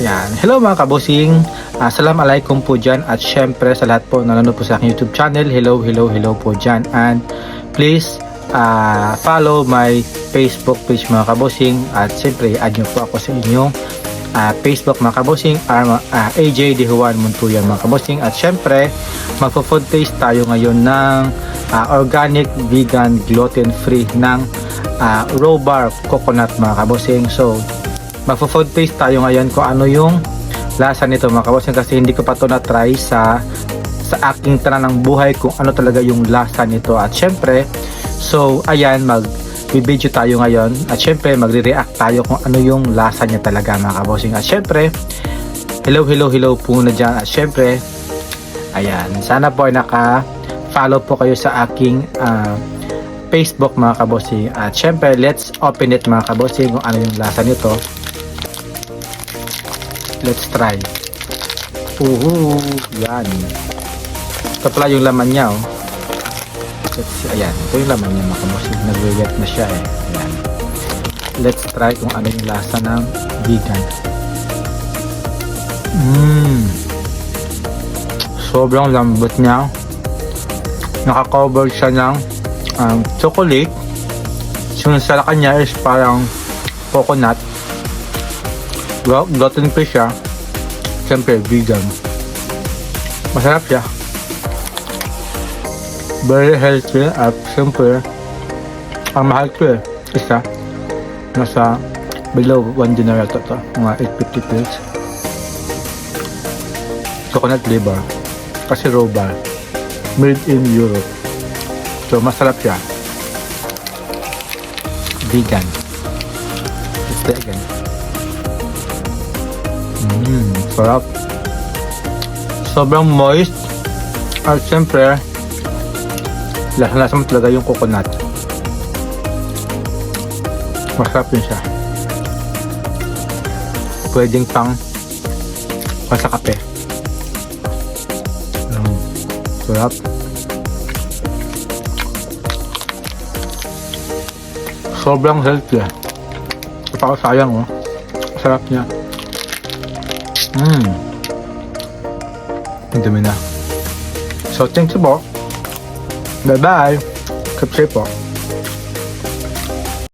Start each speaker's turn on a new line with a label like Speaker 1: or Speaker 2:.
Speaker 1: Ayan. Hello mga kabosing. Assalamualaikum po dyan. At syempre sa lahat po na nanonood po sa aking YouTube channel. Hello po dyan. And please follow my Facebook page mga kabosing. At syempre add nyo po ako sa inyong Facebook mga kabosing. AJ De Juan Montuyan mga kabosing. At syempre magpo-food taste tayo ngayon ng organic, vegan, gluten free ng raw bar coconut mga kabosing. So magpo-food taste tayo ngayon kung ano yung lasa nito mga kabosing, kasi hindi ko pa to na-try sa aking tanang buhay kung ano talaga yung lasa nito. At syempre, so ayan, mag-video tayo ngayon at syempre magre-react tayo kung ano yung lasa niya talaga mga kabosing. At syempre, hello po na dyan. At syempre, ayan, sana po ay naka-follow po kayo sa aking Facebook mga kabosing. At syempre, let's open it mga kabosing kung ano yung lasa nito. Let's try. Yan. Ito pala yung laman niya, oh. Ayan, ito yung laman niya mga kabosing. Nag-wet na siya, eh. Ayan. Let's try kung ano yung lasa ng vegan. Sobrang lambot niya. Naka-cover siya ng chocolate. Yung sa kanya is parang coconut. Gluten free siya. Siyempre vegan. Masarap siya. Very healthy. At siyempre ang mahal ko, eh. Isa nasa below 1 dinar ito. Mga 850 pills. Coconut flavor. Kasi raw bar. Made in Europe. So masarap siya. Vegan. Let's try again. Sarap. Sobrang moist. At syempre lasa mo talaga yung coconut. Masarap din siya. Pwedeng pang sa kape. Sarap. Sobrang healthy. Ito sayang, oh. Sarap niya. Ang dumi na. So thank you po. Bye bye. Keep safe po.